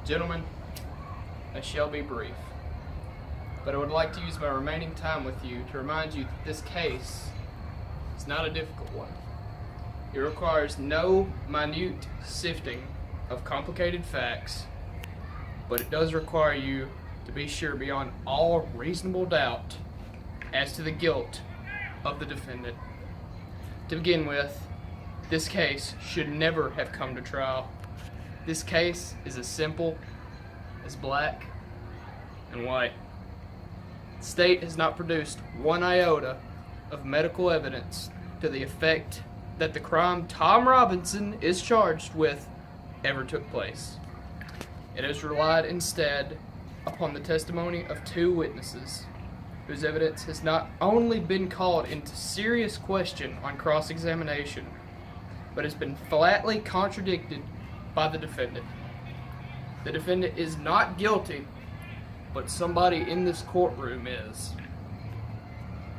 Gentlemen, I shall be brief, but I would like to use my remaining time with you to remind you that this case is not a difficult one. It requires no minute sifting of complicated facts, but it does require you to be sure beyond all reasonable doubt as to the guilt of the defendant. To begin with, this case should never have come to trial. This case is as simple as black and white. The state has not produced one iota of medical evidence to the effect that the crime Tom Robinson is charged with ever took place. It has relied instead upon the testimony of two witnesses, whose evidence has not only been called into serious question on cross-examination, but has been flatly contradicted by the defendant. The defendant is not guilty, but somebody in this courtroom is.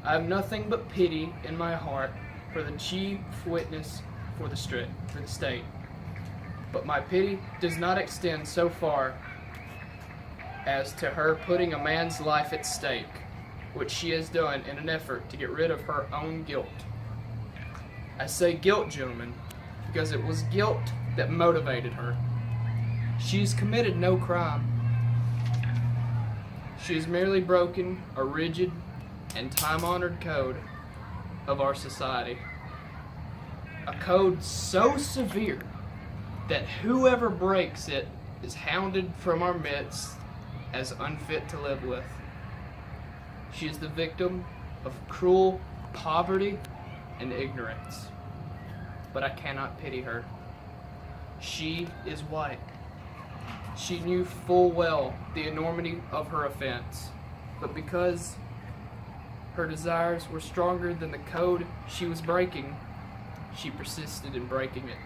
I have nothing but pity in my heart for the chief witness for the state, but my pity does not extend so far as to her putting a man's life at stake, which she has done in an effort to get rid of her own guilt. I say guilt, gentlemen, because it was guilt that motivated her. She's committed no crime. She has merely broken a rigid and time-honored code of our society. A code so severe that whoever breaks it is hounded from our midst as unfit to live with. She is the victim of cruel poverty and ignorance, but I cannot pity her. She is white. She knew full well the enormity of her offense, but because her desires were stronger than the code she was breaking, she persisted in breaking it.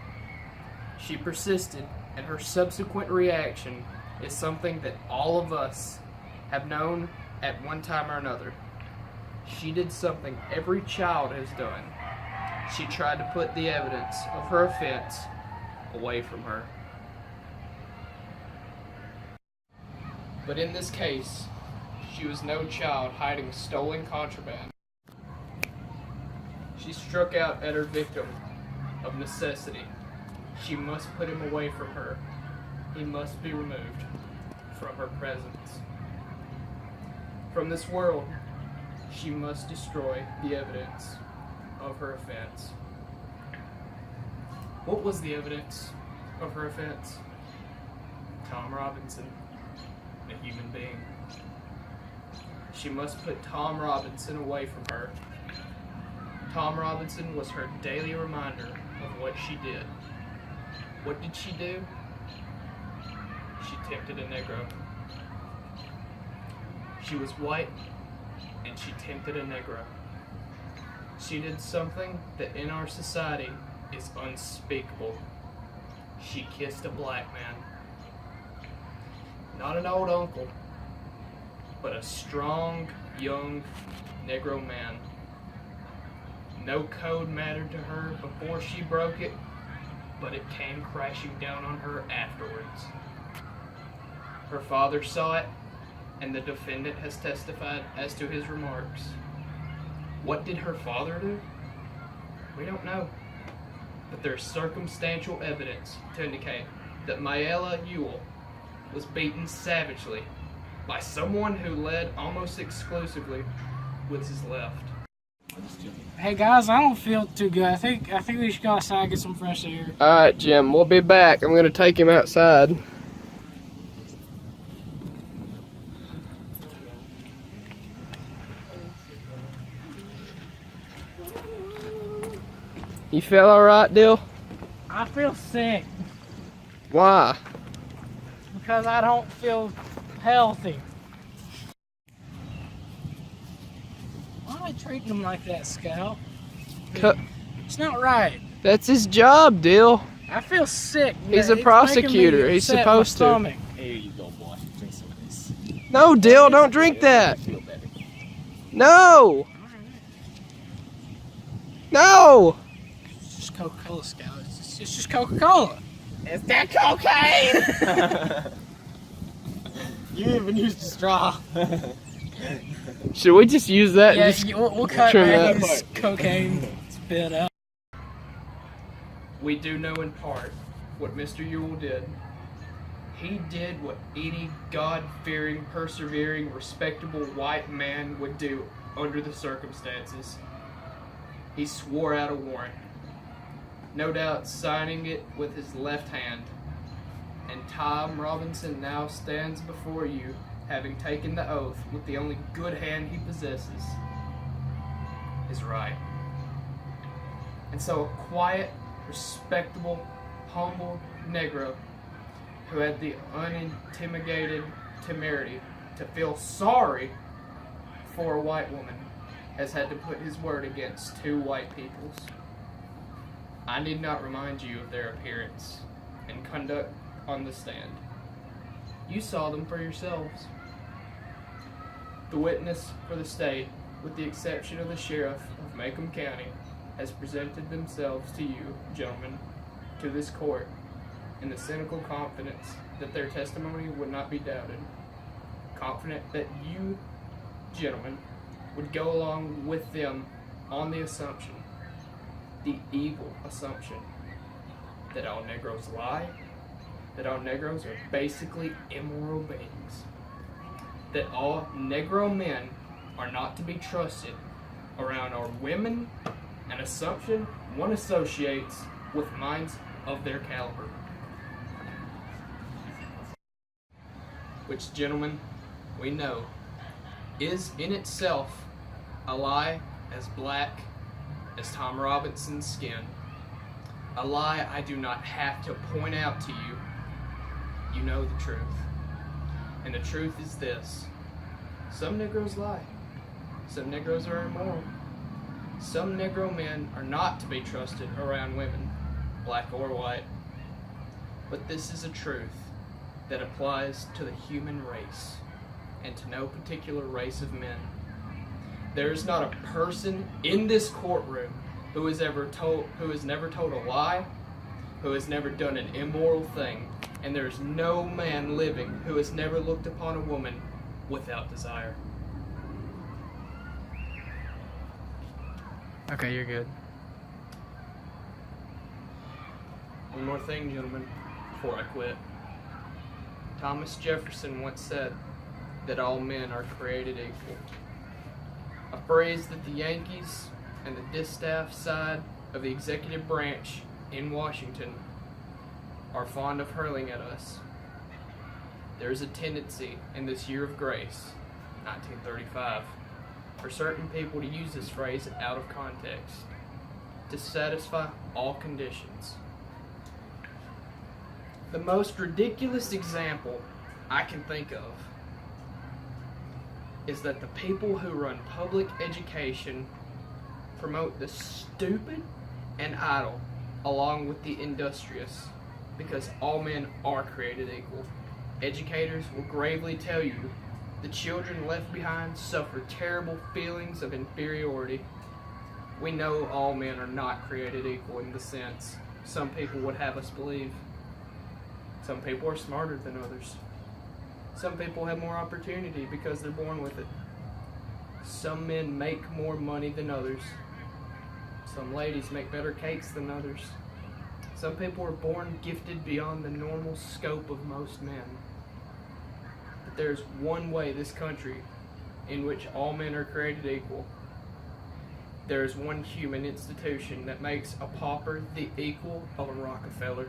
She persisted, and her subsequent reaction is something that all of us have known at one time or another. She did something every child has done. She tried to put the evidence of her offense away from her. But in this case, she was no child hiding stolen contraband. She struck out at her victim of necessity. She must put him away from her. He must be removed from her presence. From this world, she must destroy the evidence of her offense. What was the evidence of her offense? Tom Robinson, a human being. She must put Tom Robinson away from her. Tom Robinson was her daily reminder of what she did. What did she do? She tempted a Negro. She was white, and she tempted a Negro. She did something that in our society is unspeakable. She kissed a black man. Not an old uncle, but a strong, young Negro man. No code mattered to her before she broke it, but it came crashing down on her afterwards. Her father saw it, and the defendant has testified as to his remarks. What did her father do? We don't know, but there's circumstantial evidence to indicate that Mayella Ewell was beaten savagely by someone who led almost exclusively with his left. Hey guys, I don't feel too good. I think we should go outside and get some fresh air. Alright, Jim, we'll be back. I'm gonna take him outside. You feel alright, Dill? I feel sick Why? because I don't feel healthy. Why am I treating him like that, Scout? It's not right. That's his job, Dill. I feel sick. He's a prosecutor. He's supposed to. Here you go, boy. Drink some of this. No, Dill, don't drink that. Feel better. No! No! It's just Coca-Cola, Scout. It's just Coca-Cola. Is that cocaine? You even used a straw. Should we just use that? Yeah, and just we'll cut trim Maggie's that? cocaine spit out. We do know in part what Mr. Ewell did. He did what any God-fearing, persevering, respectable white man would do under the circumstances. He swore out a warrant, no doubt signing it with his left hand. And Tom Robinson now stands before you, having taken the oath with the only good hand he possesses, his right. And so a quiet, respectable, humble Negro who had the unintimidated temerity to feel sorry for a white woman has had to put his word against two white peoples. I need not remind you of their appearance and conduct on the stand. You saw them for yourselves. The witness for the state, with the exception of the sheriff of Macomb County, has presented themselves to you, gentlemen, to this court, in the cynical confidence that their testimony would not be doubted, confident that you, gentlemen, would go along with them on the assumption, the evil assumption, that all Negroes lie, that all Negroes are basically immoral beings, that all Negro men are not to be trusted around our women, an assumption one associates with minds of their caliber. Which, gentlemen, we know is in itself a lie as black as Tom Robinson's skin. A lie I do not have to point out to you. You know the truth. And the truth is this: some Negroes lie. Some Negroes are immoral. Some Negro men are not to be trusted around women, black or white. But this is a truth that applies to the human race and to no particular race of men. There is not a person in this courtroom who has never told a lie, who has never done an immoral thing, and there is no man living who has never looked upon a woman without desire. Okay, you're good. One more thing, gentlemen, before I quit. Thomas Jefferson once said that all men are created equal. A phrase that the Yankees and the distaff side of the executive branch in Washington are fond of hurling at us. There is a tendency in this year of grace, 1935, for certain people to use this phrase out of context, to satisfy all conditions. The most ridiculous example I can think of is that the people who run public education promote the stupid and idle along with the industrious, because all men are created equal. Educators will gravely tell you the children left behind suffer terrible feelings of inferiority. We know all men are not created equal in the sense some people would have us believe. Some people are smarter than others. Some people have more opportunity because they're born with it. Some men make more money than others. Some ladies make better cakes than others. Some people are born gifted beyond the normal scope of most men. But there's one way this country in which all men are created equal. There is one human institution that makes a pauper the equal of a Rockefeller,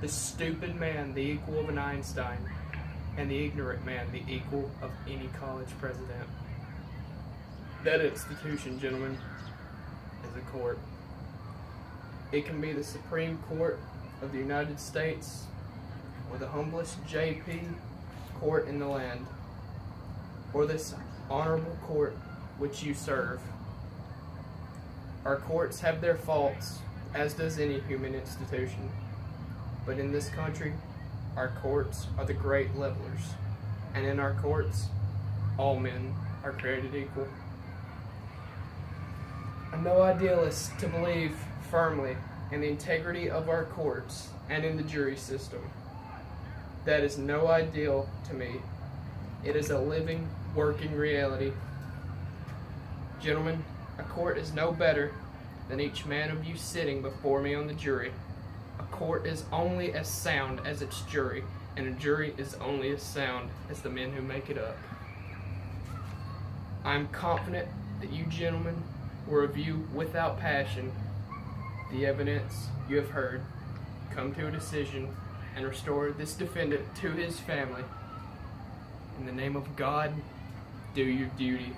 the stupid man the equal of an Einstein, and the ignorant man the equal of any college president. That institution, gentlemen, is a court. It can be the Supreme Court of the United States or the humblest JP court in the land, or this honorable court which you serve. Our courts have their faults, as does any human institution. But in this country, our courts are the great levelers, and in our courts, all men are created equal. I'm no idealist to believe firmly in the integrity of our courts and in the jury system. That is no ideal to me, It is a living, working reality. Gentlemen, a court is no better than each man of you sitting before me on the jury. A court is only as sound as its jury, and a jury is only as sound as the men who make it up. I am confident that you gentlemen will review without passion the evidence you have heard, come to a decision, and restore this defendant to his family. In the name of God, do your duty.